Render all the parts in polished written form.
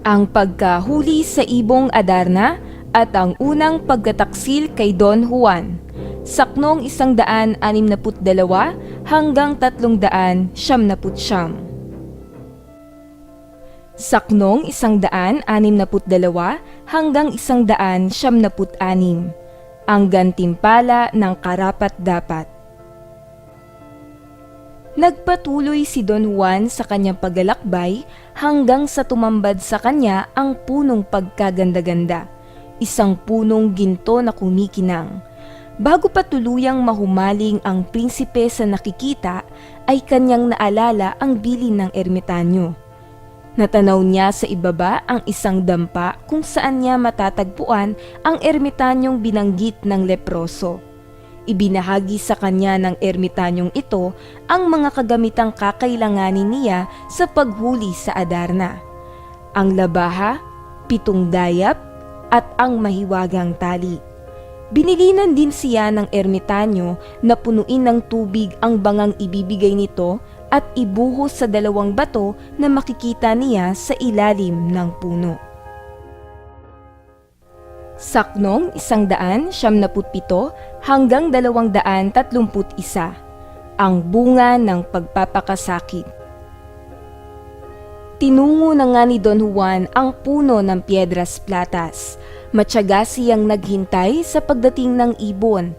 ang pagkahuli sa Ibong Adarna at ang unang pagkataksil kay Don Juan, saknong 162 hanggang 379. Saknong 162 hanggang 176, ang gantimpala ng karapat-dapat. Nagpatuloy si Don Juan sa kanyang paglalakbay hanggang sa tumambad sa kanya ang punong pagkaganda-ganda, isang punong ginto na kumikinang. Bago pa tuluyang mahumaling ang prinsipe sa nakikita, ay kanyang naalala ang bilin ng ermitanyo. Natanaw niya sa ibaba ang isang dampa kung saan niya matatagpuan ang ermitanyong binanggit ng leproso. Ibinahagi sa kanya ng ermitanyong ito ang mga kagamitang kakailanganin niya sa paghuli sa Adarna. Ang labaha, 7 dayap, at ang mahiwagang tali. Binilinan din siya ng ermitanyo na punuin ng tubig ang bangang ibibigay nito at ibuhos sa 2 bato na makikita niya sa ilalim ng puno. Saknong 177 hanggang 231, ang bunga ng pagpapakasakit. Tinungo na nga ni Don Juan ang puno ng Piedras Platas. Matyaga siyang naghintay sa pagdating ng ibon.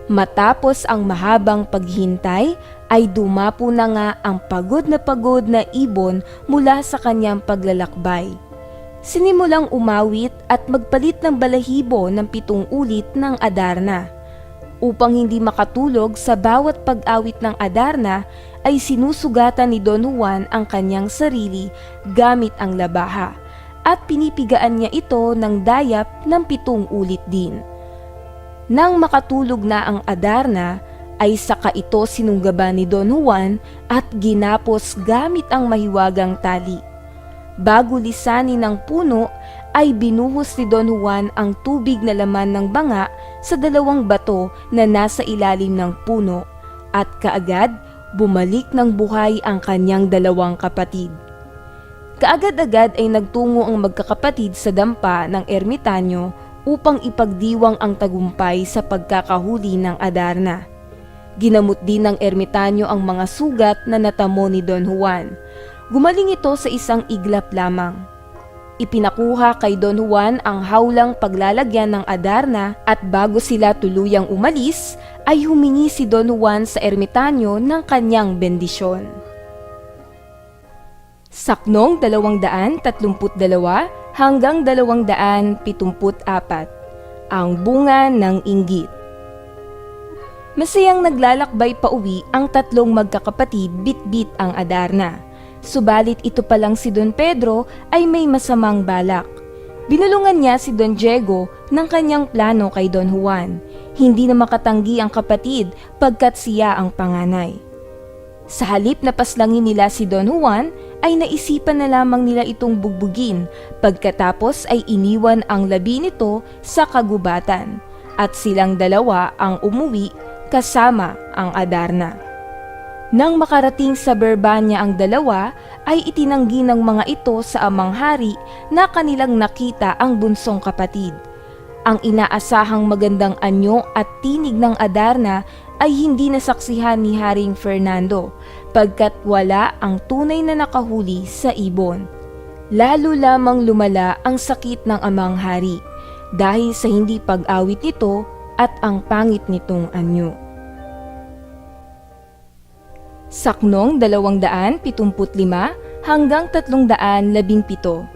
Matapos ang mahabang paghintay, ay dumapo na nga ang pagod na ibon mula sa kanyang paglalakbay. Sinimulang umawit at magpalit ng balahibo ng 7 ulit ng Adarna. Upang hindi makatulog sa bawat pag-awit ng Adarna, ay sinusugatan ni Don Juan ang kanyang sarili gamit ang labaha at pinipigaan niya ito ng dayap ng 7 ulit din. Nang makatulog na ang Adarna, ay saka ito sinunggaban ni Don Juan at ginapos gamit ang mahiwagang tali. Bago lisanin ng puno, ay binuhos ni Don Juan ang tubig na laman ng banga sa 2 bato na nasa ilalim ng puno at kaagad bumalik ng buhay ang kanyang 2 kapatid. Kaagad-agad ay nagtungo ang magkakapatid sa dampa ng ermitanyo upang ipagdiwang ang tagumpay sa pagkakahuli ng Adarna. Ginamot din ng ermitanyo ang mga sugat na natamo ni Don Juan. Gumaling ito sa isang iglap lamang. Ipinakuha kay Don Juan ang hawlang paglalagyan ng Adarna at bago sila tuluyang umalis, ay humingi si Don Juan sa ermitanyo ng kanyang bendisyon. Saknong 232 hanggang 274, ang bunga ng inggit. Masayang naglalakbay pa uwi ang 3 magkakapatid bitbit ang Adarna. Subalit ito pa lang si Don Pedro ay may masamang balak. Binulungan niya si Don Diego ng kanyang plano kay Don Juan. Hindi na makatanggi ang kapatid pagkat siya ang panganay. Sa halip na paslangin nila si Don Juan, ay naisipan na lamang nila itong bugbugin pagkatapos ay iniwan ang labi nito sa kagubatan at silang 2 ang umuwi kasama ang Adarna. Nang makarating sa Berbanya ang 2, ay itinanggi ng mga ito sa amang hari na kanilang nakita ang bunsong kapatid. Ang inaasahang magandang anyo at tinig ng Adarna ay hindi nasaksihan ni Haring Fernando pagkat wala ang tunay na nakahuli sa ibon. Lalo lamang lumala ang sakit ng amang hari dahil sa hindi pag-awit nito at ang pangit nitong anyo. Saknong 275 hanggang 317,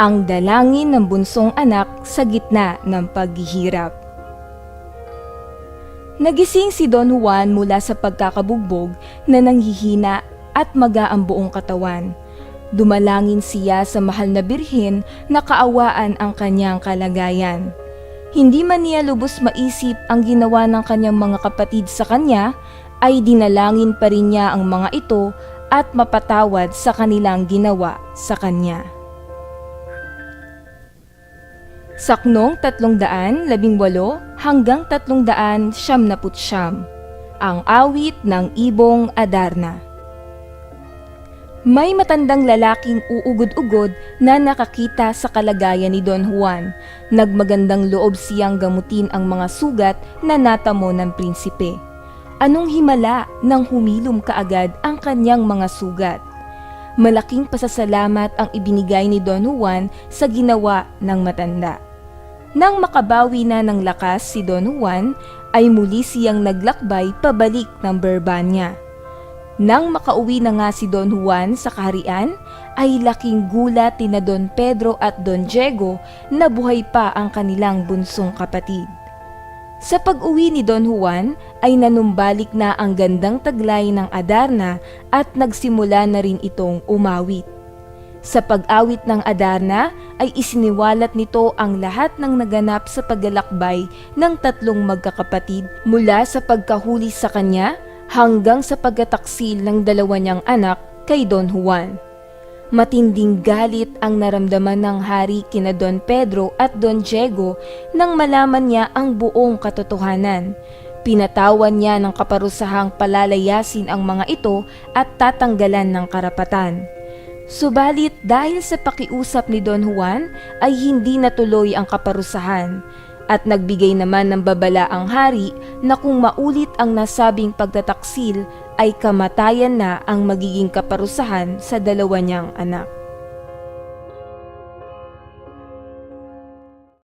ang dalangin ng bunsong anak sa gitna ng paghihirap. Nagising si Don Juan mula sa pagkakabugbog na nanghihina at maga ang buong katawan. Dumalangin siya sa mahal na birhen na kaawaan ang kanyang kalagayan. Hindi man niya lubos maisip ang ginawa ng kanyang mga kapatid sa kanya, ay dinalangin pa rin niya ang mga ito at mapatawad sa kanilang ginawa sa kanya. Saknong 318 hanggang 379, ang awit ng Ibong Adarna. May matandang lalaking uugod-ugod na nakakita sa kalagayan ni Don Juan. Nagmagandang loob siyang gamutin ang mga sugat na natamo ng prinsipe. Anong himala nang humilom kaagad ang kanyang mga sugat? Malaking pasasalamat ang ibinigay ni Don Juan sa ginawa ng matanda. Nang makabawi na ng lakas si Don Juan, ay muli siyang naglakbay pabalik ng Berbania. Nang makauwi na nga si Don Juan sa kaharian, ay laking gulat na Don Pedro at Don Diego na buhay pa ang kanilang bunsong kapatid. Sa pag-uwi ni Don Juan ay nanumbalik na ang gandang taglay ng Adarna at nagsimula na rin itong umawit. Sa pag-awit ng Adarna ay isiniwalat nito ang lahat ng naganap sa paglalakbay ng tatlong magkakapatid mula sa pagkahuli sa kanya hanggang sa pagkataksil ng dalawa niyang anak kay Don Juan. Matinding galit ang naramdaman ng hari kina Don Pedro at Don Diego nang malaman niya ang buong katotohanan. Pinatawan niya ng kaparusahang palalayasin ang mga ito at tatanggalan ng karapatan. Subalit dahil sa pakiusap ni Don Juan ay hindi natuloy ang kaparusahan. At nagbigay naman ng babala ang hari na kung maulit ang nasabing pagtataksil ay kamatayan na ang magiging kaparusahan sa dalawa niyang anak.